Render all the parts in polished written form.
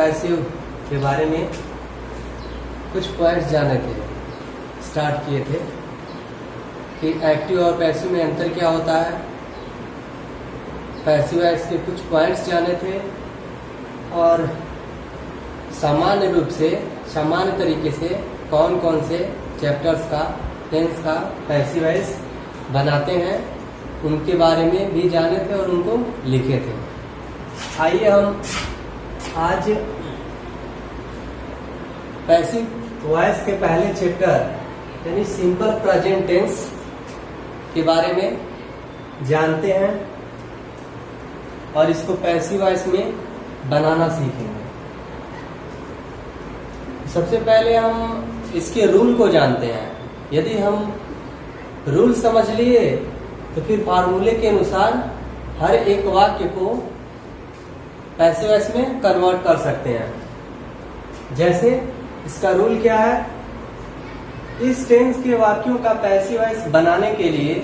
Passive के बारे में कुछ पॉइंट्स जाने थे, स्टार्ट किए थे कि एक्टिव और पैसिव में अंतर क्या होता है। पैसिव वॉइस के कुछ पॉइंट्स जाने थे और सामान्य रूप से सामान्य तरीके से कौन कौन से चैप्टर्स का टेंस का पैसिव वॉइस बनाते हैं उनके बारे में भी जाने थे और उनको लिखे थे। आइए हम आज पैसिव वॉइस के पहले चैप्टर यानी सिंपल प्रेजेंट टेंस के बारे में जानते हैं और इसको पैसिव वॉइस में बनाना सीखेंगे। सबसे पहले हम इसके रूल को जानते हैं। यदि हम रूल समझ लिए तो फिर फार्मूले के अनुसार हर एक वाक्य को पैसिव वॉइस में कन्वर्ट कर सकते हैं। जैसे इसका रूल क्या है, इस टेंस के वाक्यों का पैसिव वॉइस बनाने के लिए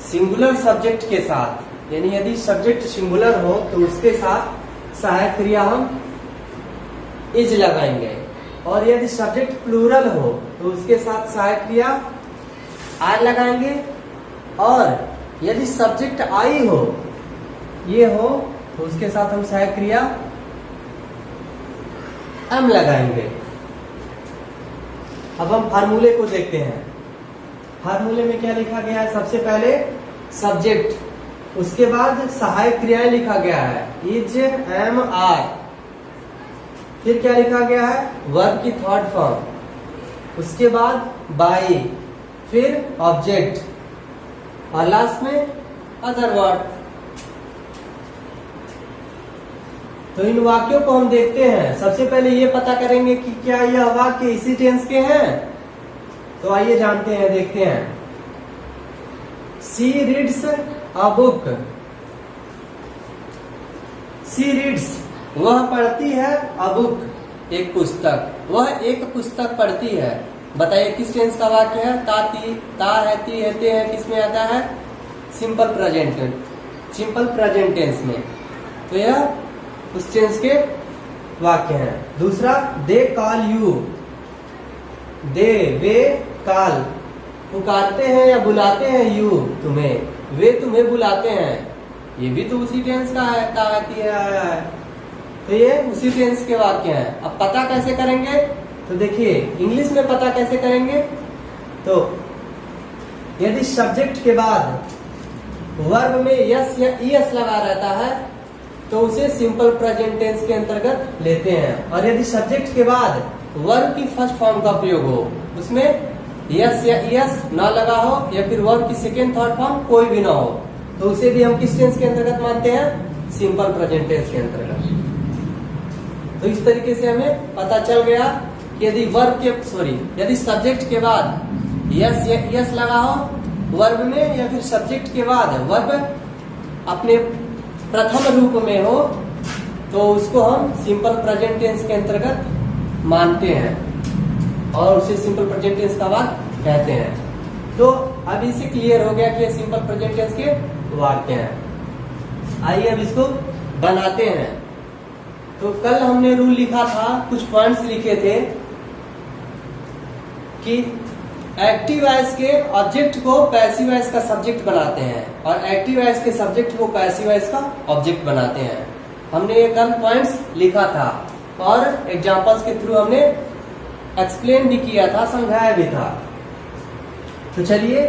सिंगुलर सब्जेक्ट के साथ, यानी यदि सब्जेक्ट सिंगुलर हो तो उसके साथ सहायक क्रिया हम इज लगाएंगे, और यदि सब्जेक्ट प्लूरल हो तो उसके साथ सहायक क्रिया आर लगाएंगे, और यदि सब्जेक्ट आई हो, ये हो, तो उसके साथ हम सहायक क्रिया एम लगाएंगे। अब हम फार्मूले को देखते हैं। फार्मूले में क्या लिखा गया है, सबसे पहले सब्जेक्ट, उसके बाद सहायक क्रियाएं लिखा गया है इज, एम, आर। फिर क्या लिखा गया है, वर्ब की थर्ड फॉर्म, उसके बाद बाई, फिर ऑब्जेक्ट, और लास्ट में अदर वर्ड। तो इन वाक्यों को हम देखते हैं। सबसे पहले ये पता करेंगे कि क्या यह वाक्य इसी टेंस के हैं। तो आइए जानते हैं, देखते हैं। She reads a book. She reads, वह पढ़ती है, अ बुक, एक पुस्तक, वह एक पुस्तक पढ़ती है। बताइए किस टेंस का वाक्य है। ताती, ता, रहती, रहते हैं, किसमें आता है, सिंपल प्रेजेंट टेंस में। तो यह उस टेंस के वाक्य हैं। दूसरा, they call you. They, way, call, पुकारते हैं या बुलाते हैं, यू, तुम्हें, वे तुम्हें बुलाते हैं। ये भी तो उसी टेंस का है, ताती है, आया है। तो ये उसी टेंस के वाक्य हैं। अब पता कैसे करेंगे, तो देखिए इंग्लिश में पता कैसे करेंगे। तो यदि सब्जेक्ट के बाद वर्ब में यस या ईएस लगा रहता है तो उसे सिंपल प्रेजेंट टेंस के अंतर्गत लेते हैं, और यदि सब्जेक्ट के बाद वर्ब की फर्स्ट फॉर्म का प्रयोग हो, उसमें यस या ईएस ना लगा हो, या फिर वर्ब की सेकेंड थर्ड फॉर्म कोई भी ना हो, तो उसे भी हम किस टेंस के अंतर्गत मानते हैं, सिंपल प्रेजेंट टेंस के अंतर्गत। तो इस तरीके से हमें पता चल गया कि यदि सब्जेक्ट के बाद यस या ईएस लगा हो वर्ब में, या फिर सब्जेक्ट के बाद वर्ब अपने प्रथम रूप में हो, तो उसको हम सिंपल प्रेजेंट टेंस के अंतर्गत मानते हैं और उसे सिंपल प्रेजेंट टेंस का वाक्य कहते हैं। तो अब इसे क्लियर हो गया कि ये सिंपल प्रेजेंट टेंस के वाक्य हैं। आइए अब इसको बनाते हैं। तो कल हमने रूल लिखा था, कुछ पॉइंट्स लिखे थे कि एक्टिव वॉइस के ऑब्जेक्ट को पैसिव वॉइस का सब्जेक्ट बनाते हैं, और एक्टिव वॉइस के सब्जेक्ट को पैसिव वॉइस का ऑब्जेक्ट बनाते हैं। हमने ये कल पॉइंट्स लिखा था और एग्जांपल्स के थ्रू हमने एक्सप्लेन भी किया था, समझाया भी था। तो चलिए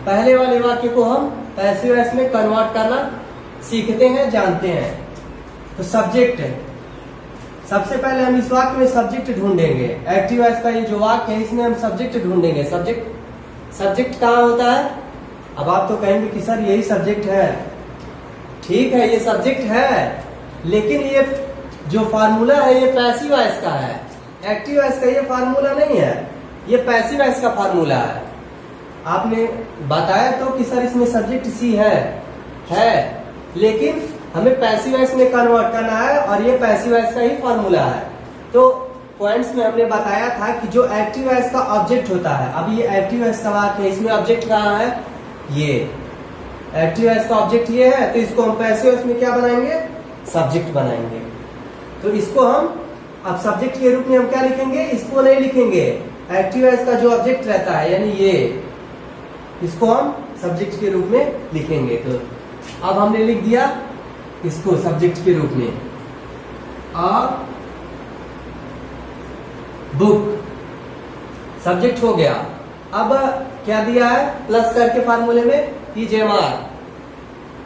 पहले वाले वाक्य को हम पैसिव वॉइस में कन्वर्ट करना सीखते हैं, जानते हैं। तो सब्जेक्ट, सबसे पहले हम इस वाक्य में सब्जेक्ट ढूंढेंगे। एक्टिव वॉइस का ये जो वाक्य है इसमें हम सब्जेक्ट ढूंढेंगे। सब्जेक्ट कहाँ होता है। अब आप तो कहेंगे कि सर यही सब्जेक्ट है। ठीक है, ये सब्जेक्ट है, लेकिन ये जो फार्मूला है ये पैसिव वॉइस का है। एक्टिव वॉइस का ये फार्मूला नहीं है, ये पैसिव वॉइस का फार्मूला है। आपने बताया तो कि सर इसमें सब्जेक्ट सी है, लेकिन हमें पैसिव वॉइस में कन्वर्ट करना है और ये पैसिव वॉइस का ही फॉर्मूला है। तो पॉइंट्स में हमने बताया था कि जो एक्टिव वॉइस का ऑब्जेक्ट होता है, अब ये एक्टिव वॉइस का वाक्य है, इसमें ऑब्जेक्ट कहाँ है, ये एक्टिव वॉइस का ऑब्जेक्ट ये है, तो इसको हम पैसिव वॉइस में क्या बनाएंगे, सब्जेक्ट बनाएंगे। तो इसको हम अब सब्जेक्ट के रूप में हम क्या लिखेंगे, इसको नहीं लिखेंगे, एक्टिव वॉइस का जो ऑब्जेक्ट रहता है यानी ये, इसको हम सब्जेक्ट के रूप में लिखेंगे। तो अब हमने लिख दिया इसको सब्जेक्ट के रूप में, आ बुक सब्जेक्ट हो गया। अब क्या दिया है, प्लस करके फार्मूले में EJMR,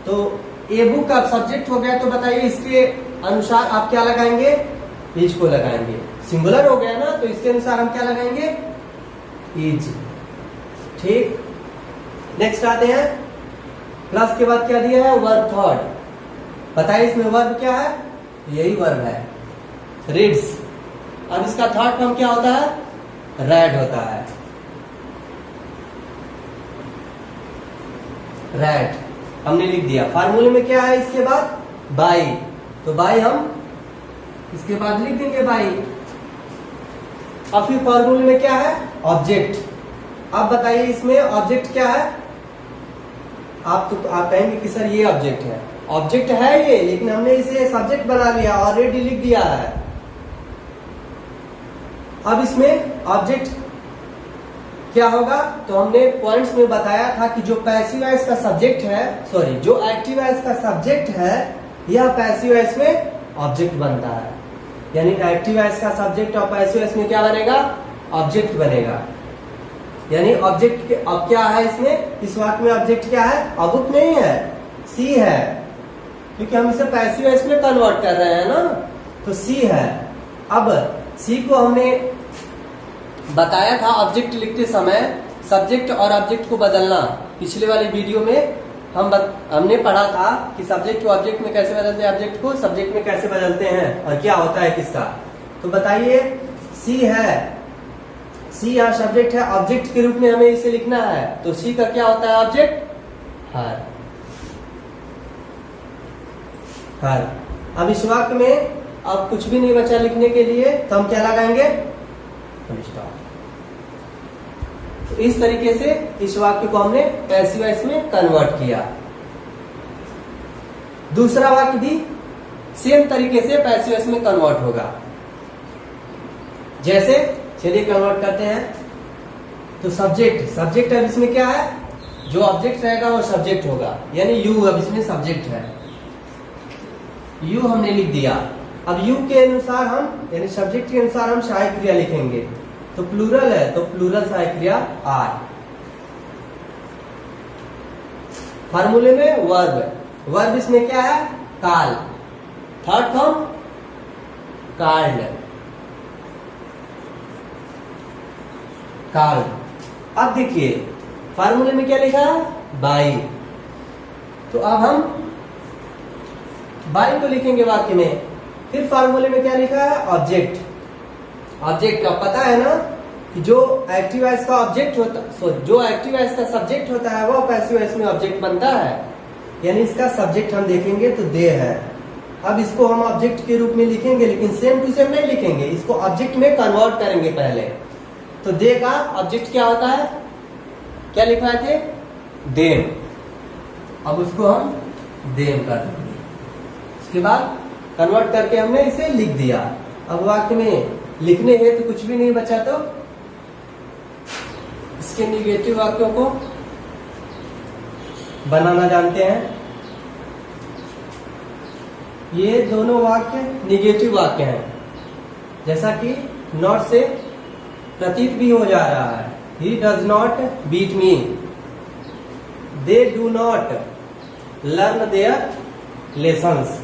तो ए बुक अब सब्जेक्ट हो गया, तो बताइए इसके अनुसार आप क्या लगाएंगे, इज को लगाएंगे, सिंगुलर हो गया ना, तो इसके अनुसार हम क्या लगाएंगे, इज। ठीक, नेक्स्ट आते हैं, प्लस के बाद क्या दिया है, वर्ब थर्ड। बताइए इसमें वर्ब क्या है, यही वर्ब है, रीड्स। अब इसका थर्ड फॉर्म क्या होता है, रेड होता है, रेड हमने लिख दिया। फार्मूले में क्या है इसके बाद, बाई, तो बाई हम इसके बाद लिख देंगे बाई। अब फिर फार्मूले में क्या है, ऑब्जेक्ट। अब बताइए इसमें ऑब्जेक्ट क्या है, आप कहेंगे कि सर ये ऑब्जेक्ट है, ऑब्जेक्ट है ये, लेकिन हमने इसे सब्जेक्ट बना लिया, ऑलरेडी लिख दिया है। अब इसमें ऑब्जेक्ट क्या होगा, तो हमने पॉइंट्स में बताया था कि जो पैसिव वॉइस का सब्जेक्ट है, सॉरी जो एक्टिव वॉइस का सब्जेक्ट है, यह पैसिव वॉइस में ऑब्जेक्ट बनता है। यानी एक्टिव वॉइस का सब्जेक्ट और पैसिव वॉइस में क्या बनेगा, ऑब्जेक्ट बनेगा। यानी ऑब्जेक्ट अब क्या है इसमें, इस वाक्य में ऑब्जेक्ट क्या है, अबुक नहीं है, सी है, क्योंकि हम इसे पैसिव वॉइस में कन्वर्ट कर रहे हैं ना, तो सी है। अब सी को हमने बताया था ऑब्जेक्ट लिखते समय सब्जेक्ट और ऑब्जेक्ट को बदलना। पिछले वाली वीडियो में हमने पढ़ा था कि सब्जेक्ट को ऑब्जेक्ट में कैसे बदलते हैं, ऑब्जेक्ट को सब्जेक्ट में कैसे बदलते हैं और क्या होता है किसका। तो बताइए सी है, सी यहाँ सब्जेक्ट है, ऑब्जेक्ट के रूप में हमें इसे लिखना है, तो सी का क्या होता है, ऑब्जेक्ट हर। हर। अब इस वाक्य में अब कुछ भी नहीं बचा लिखने के लिए, तो हम क्या लगाएंगे, तो इस तरीके से इस वाक्य को हमने पैसिव वॉइस में कन्वर्ट किया। दूसरा वाक्य भी सेम तरीके से पैसिव वॉइस में कन्वर्ट होगा। जैसे चलिए कन्वर्ट करते हैं, तो सब्जेक्ट अब इसमें क्या है, जो ऑब्जेक्ट रहेगा वो सब्जेक्ट होगा, यानी यू अब इसमें सब्जेक्ट है, यू हमने लिख दिया। अब यू के अनुसार हम यानी सब्जेक्ट के अनुसार हम सहायक क्रिया लिखेंगे, तो प्लूरल है तो प्लूरल सहायक क्रिया आर। फार्मूले में वर्ब इसमें क्या है, काल, थर्ड फॉर्म कार्ड, काल। अब देखिए फार्मूले में क्या लिखा है, बाई, तो अब हम बाई को लिखेंगे वाक्य में। फिर फार्मूले में क्या लिखा है, ऑब्जेक्ट का पता है ना कि जो एक्टिव वॉइस का ऑब्जेक्ट होता, जो एक्टिव वॉइस का सब्जेक्ट होता है वो पैसिव वॉइस में ऑब्जेक्ट बनता है, यानी इसका सब्जेक्ट हम देखेंगे तो दे है। अब इसको हम ऑब्जेक्ट के रूप में लिखेंगे, लेकिन सेम टू सेम नहीं लिखेंगे, इसको ऑब्जेक्ट में कन्वर्ट करेंगे पहले। तो दे का ऑब्जेक्ट क्या होता है, क्या लिखवाए थे, देम। अब उसको हम देम कर देंगे, उसके बाद कन्वर्ट करके हमने इसे लिख दिया। अब वाक्य में लिखने हेतु कुछ भी नहीं बचा, तो इसके निगेटिव वाक्यों को बनाना जानते हैं। ये दोनों वाक्य निगेटिव वाक्य हैं, जैसा कि नॉट से प्रतीत भी हो जा रहा है, he does not beat me, they do not learn their lessons.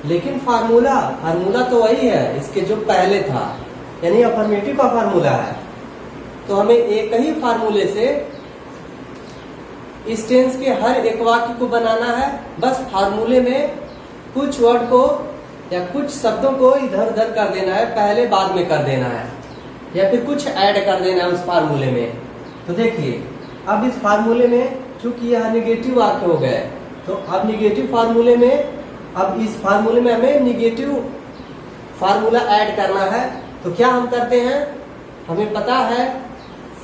लेकिन फार्मूला तो वही है इसके जो पहले था, यानी अफर्मेटिव का फार्मूला है, तो हमें एक ही फार्मूले से इस टेंस के हर एक वाक्य को बनाना है। बस फार्मूले में कुछ वर्ड को या कुछ शब्दों को इधर उधर कर देना है, पहले बाद में कर देना है, या फिर कुछ ऐड कर देना है उस फार्मूले में। तो देखिए अब इस फार्मूले में चूंकि यह निगेटिव वाक्य हो गए, तो अब निगेटिव फार्मूले में, अब इस फार्मूले में हमें निगेटिव फार्मूला ऐड करना है। तो क्या हम करते हैं, हमें पता है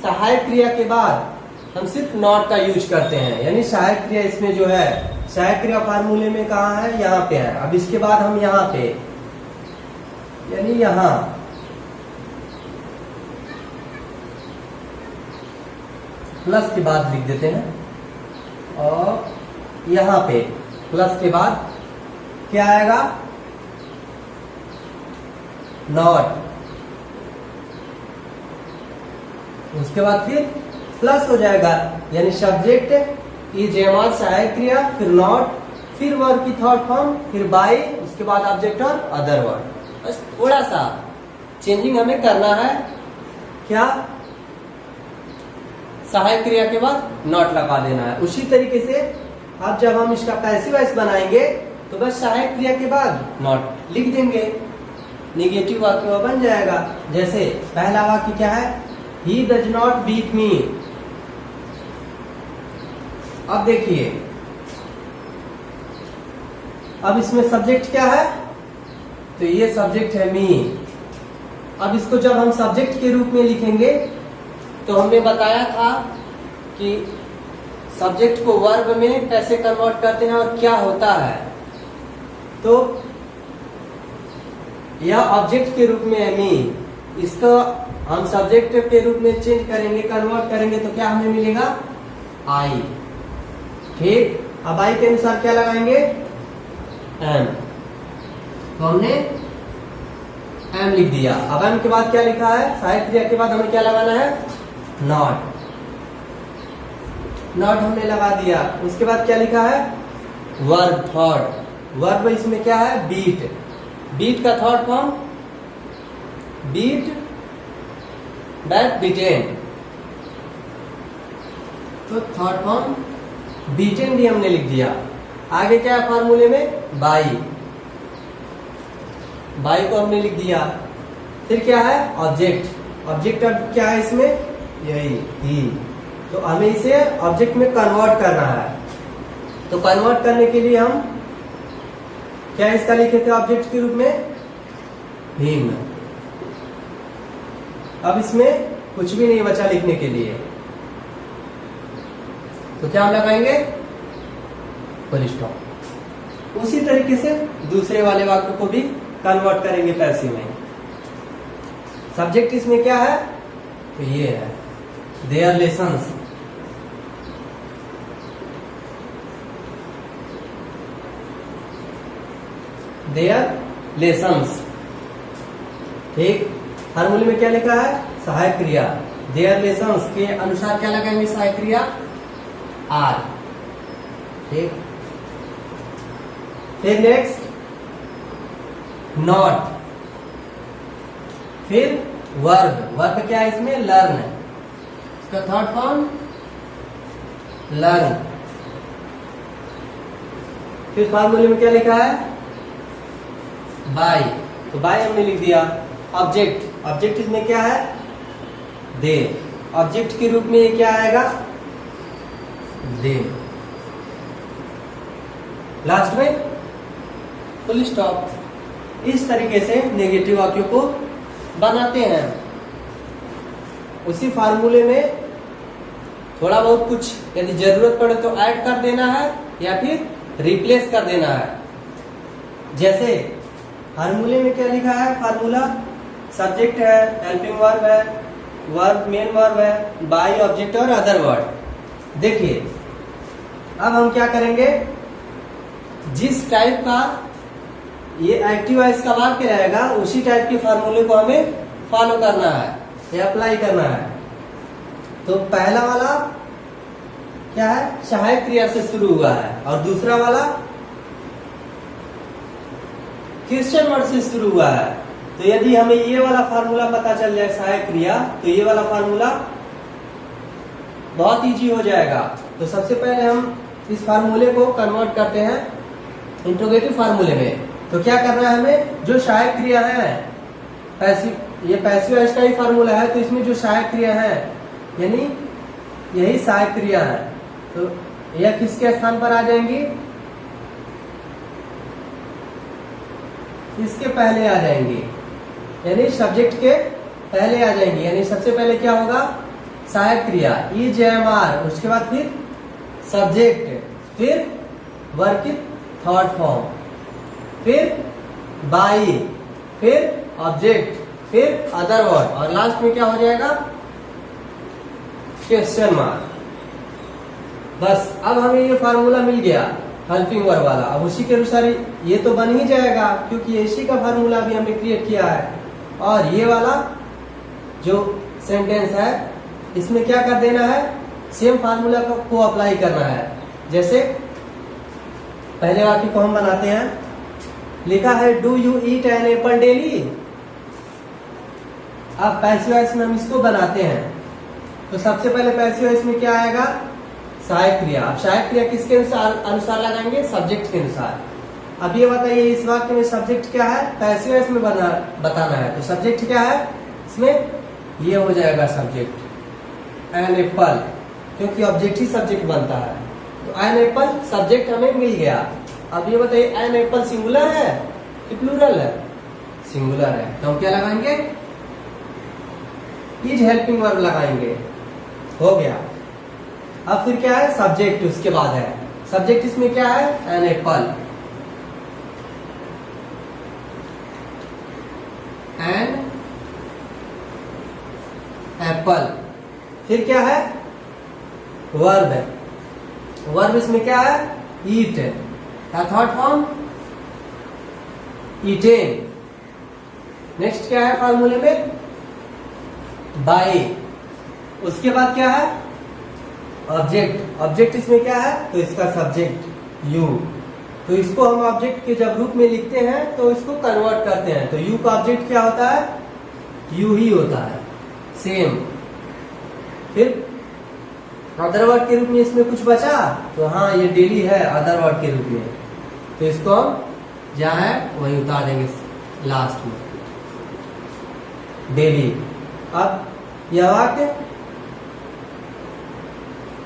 सहायक क्रिया के बाद हम सिर्फ नॉट का यूज करते हैं, यानी सहायक क्रिया इसमें जो है, सहायक क्रिया फार्मूले में कहाँ है, यहाँ पे है। अब इसके बाद हम यहाँ पे यानी यहां प्लस के बाद लिख देते हैं, और यहां पे प्लस के बाद क्या आएगा, नॉट, उसके बाद फिर प्लस हो जाएगा, यानी सब्जेक्ट इज एमआर सहायक क्रिया, फिर नॉट, फिर वर्ब की थर्ड फॉर्म, फिर बाय, उसके बाद ऑब्जेक्ट और अदर वर्ड। बस थोड़ा सा चेंजिंग हमें करना है, क्या, सहायक क्रिया के बाद नॉट लगा देना है। उसी तरीके से अब जब हम इसका पैसिव वॉइस बनाएंगे तो बस सहायक क्रिया के बाद नॉट लिख देंगे, निगेटिव वाक्य बन जाएगा। जैसे पहला वाक्य क्या है, he does not beat me. अब देखिए, अब इसमें सब्जेक्ट क्या है, तो ये सब्जेक्ट है मी। अब इसको जब हम सब्जेक्ट के रूप में लिखेंगे तो हमने बताया था कि सब्जेक्ट को वर्ब में कैसे कन्वर्ट करते हैं और क्या होता है। तो यह ऑब्जेक्ट के रूप में है मी, इसको हम सब्जेक्ट के रूप में चेंज करेंगे, कन्वर्ट करेंगे, तो क्या हमें मिलेगा, आई। ठीक, अब आई के अनुसार क्या लगाएंगे, एम। तो हमने एम लिख दिया। अब एम के बाद क्या लिखा है, सहायक क्रिया के बाद हमें क्या लगाना है, नॉट। नॉट हमने लगा दिया। उसके बाद क्या लिखा है, वर्ब थर्ड। वर्ब इसमें क्या है, बीट। बीट का third form, beat, bat, beaten. तो थर्ड फॉर्म बीटेन भी हमने लिख दिया। आगे क्या है फॉर्मूले में, बाई। बाई को हमने लिख दिया। फिर क्या है, ऑब्जेक्ट। ऑब्जेक्ट अब क्या है इसमें, यही ही। तो हमें इसे ऑब्जेक्ट में कन्वर्ट करना है। तो कन्वर्ट करने के लिए हम क्या इसका लिखे थे ऑब्जेक्ट के रूप में, हिम। अब इसमें कुछ भी नहीं बचा लिखने के लिए, तो क्या हम लगाएंगे, फुल स्टॉप। उसी तरीके से दूसरे वाले वाक्य को भी कन्वर्ट करेंगे पैसिव में। सब्जेक्ट इसमें क्या है, तो ये है, देयर लेसन्स। There lessons. ठीक, फार्मूले में क्या लिखा है, सहायक क्रिया। देयर लेसन्स के अनुसार क्या लगाएंगे, सहायक क्रिया आर। ठीक, फिर नेक्स्ट नॉट, फिर वर्ब। वर्ब क्या है इसमें, लर्न। इसका थर्ड फॉर्म लर्न। फिर फार्मूले में क्या लिखा है, बाय। तो बाय हमने लिख दिया। ऑब्जेक्ट, ऑब्जेक्ट इसमें क्या है, दे। ऑब्जेक्ट के रूप में ये क्या आएगा, दे। लास्ट में फुल स्टॉप। इस तरीके से नेगेटिव वाक्यों को बनाते हैं। उसी फार्मूले में थोड़ा बहुत कुछ यदि जरूरत पड़े तो ऐड कर देना है या फिर रिप्लेस कर देना है। जैसे फार्मूले में क्या लिखा है, फार्मूला सब्जेक्ट है, हेल्पिंग वर्ब है, वर्ब मेन वर्ब है, बाय, ऑब्जेक्ट और अदर वर्ड। देखिए अब हम क्या करेंगे, जिस टाइप का ये एक्टिव वॉइस का वाक्य रहेगा उसी टाइप के फार्मूले को हमें फॉलो करना है या अप्लाई करना है। तो पहला वाला क्या है, सहायक क्रिया से शुरू हुआ है, और दूसरा वाला क्वेश्चन वर्ड से शुरू हुआ है। तो यदि हमें ये वाला फार्मूला पता चल जाए सहायक क्रिया, तो ये वाला फार्मूला बहुत इजी हो जाएगा। तो सबसे पहले हम इस फार्मूले को कन्वर्ट करते हैं इंट्रोगेटिव फार्मूले में। तो क्या करना है हमें, जो सहायक क्रिया है, पैसिव, ये पैसिव वॉइस का ही फार्मूला है, तो इसमें जो सहायक क्रिया है यानी यही सहायक क्रिया है, तो यह किसके स्थान पर आ जाएंगी, इसके पहले आ जाएंगी, यानी सब्जेक्ट के पहले आ जाएंगी। यानी सबसे पहले क्या होगा, सहायक क्रिया इज एम आर, उसके बाद फिर सब्जेक्ट, फिर वर्ब की थर्ड फॉर्म, फिर बाई, फिर ऑब्जेक्ट, फिर अदर वर्ड, और लास्ट में क्या हो जाएगा? Question mark. बस अब हमें ये फार्मूला मिल गया हेल्पिंग वर्ब वाला। अब उसी के अनुसार ये तो बन ही जाएगा, क्योंकि इसी का फार्मूला भी हमने क्रिएट किया है। और ये वाला जो सेंटेंस है इसमें क्या कर देना है? सेम फार्मूला को अप्लाई करना है। जैसे पहले वाक्य को हम बनाते हैं, लिखा है do you eat an apple daily. अब पैसिव वॉइस में हम इसको बनाते हैं, तो सबसे पहले पैसिव वॉइस में क्या आएगा? सहायक क्रिया। अब सहायक क्रिया किसके अनुसार लगाएंगे? सब्जेक्ट के अनुसार। अब ये बताइए इस वाक्य में सब्जेक्ट क्या है? पैसिव वॉइस में बताना है, तो सब्जेक्ट क्या है इसमें? ये हो जाएगा सब्जेक्ट एन एप्पल, क्योंकि ऑब्जेक्ट ही सब्जेक्ट बनता है। तो एन एप्पल सब्जेक्ट हमें मिल गया। अब ये बताइए एन एप्पल सिंगुलर है कि प्लूरल है? सिंगुलर है, तो हम क्या लगाएंगे? इज हेल्पिंग वर्ब लगाएंगे। हो गया। अब फिर क्या है? सब्जेक्ट उसके बाद है। सब्जेक्ट इसमें क्या है? An apple. An apple. फिर क्या है? वर्ब है। वर्ब इसमें क्या है? ईट है। Third form eaten. नेक्स्ट क्या है फार्मूले में? बाय। उसके बाद क्या है? ऑब्जेक्ट। ऑब्जेक्ट इसमें क्या है? तो इसका सब्जेक्ट यू। तो इसको हम ऑब्जेक्ट के जब रूप में लिखते हैं तो इसको कन्वर्ट करते हैं, तो यू का ऑब्जेक्ट क्या होता है? यू ही होता है, सेम। फिर अदर वर्ड के रूप में इसमें कुछ बचा, तो हाँ ये डेली है अदर वर्ड के रूप में, तो इसको हम जहां है वहीं उतार देंगे लास्ट में, डेली। अब यह वाक्य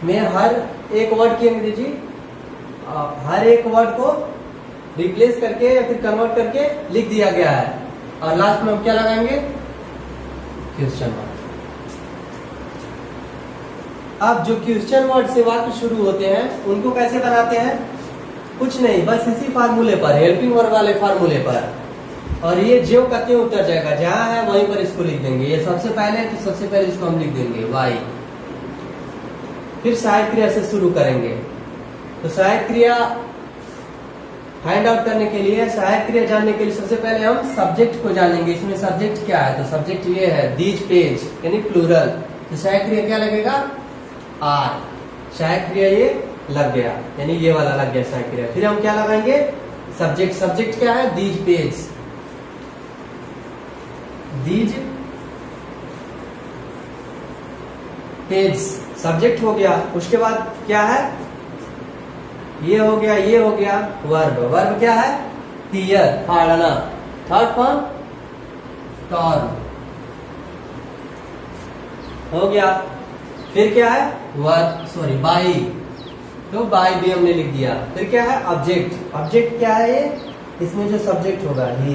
में हर एक वर्ड की अंग्रेजी, हर एक वर्ड को रिप्लेस करके या फिर कन्वर्ट करके लिख दिया गया है, और लास्ट में हम क्या लगाएंगे? Question mark. अब जो क्वेश्चन वर्ड से वाक्य शुरू होते हैं उनको कैसे बनाते हैं? कुछ नहीं, बस इसी फार्मूले पर, हेल्पिंग वर्ब वाले फार्मूले पर। और ये ज्यों का त्यों उतर जाएगा, जहां है वहीं पर इसको लिख देंगे। ये सबसे पहले है तो सबसे पहले इसको हम लिख देंगे वाई। फिर सहायक क्रिया से शुरू करेंगे। तो सहायक क्रिया फाइंड आउट करने के लिए, सहायक क्रिया जानने के लिए सबसे पहले हम सब्जेक्ट को जानेंगे। इसमें सब्जेक्ट क्या है? तो सब्जेक्ट ये है दीज पेज, यानी प्लूरल। तो सहायक क्रिया क्या लगेगा? आर। सहायक क्रिया ये लग गया, यानी ये वाला लग गया सहायक क्रिया। फिर हम क्या लगाएंगे? सब्जेक्ट। सब्जेक्ट क्या है? These page. These page subject हो गया। उसके बाद क्या है? ये हो गया, ये हो गया वर्ब। वर्ब क्या है? टीयर, फाड़ना। थर्ड फॉर्म टॉर्न हो गया। फिर क्या है? वर्ब, सॉरी बाई, तो बाई भी हमने लिख दिया। फिर क्या है? ऑब्जेक्ट। ऑब्जेक्ट क्या है? ये इसमें जो सब्जेक्ट होगा ही,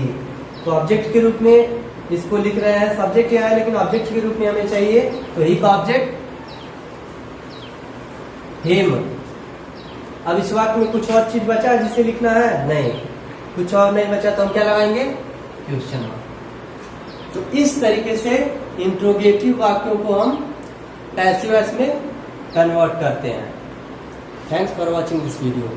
तो ऑब्जेक्ट के रूप में इसको लिख रहे हैं। सब्जेक्ट यहाँ है लेकिन ऑब्जेक्ट के रूप में हमें चाहिए, तो ही का ऑब्जेक्ट हिम। अब इस वाक्य में कुछ और चीज बचा जिसे लिखना है? नहीं, कुछ और नहीं बचा, तो हम क्या लगाएंगे? Question mark. तो इस तरीके से इंट्रोगेटिव वाक्यों को हम पैसिव वॉइस में कन्वर्ट करते हैं। Thanks for watching this video.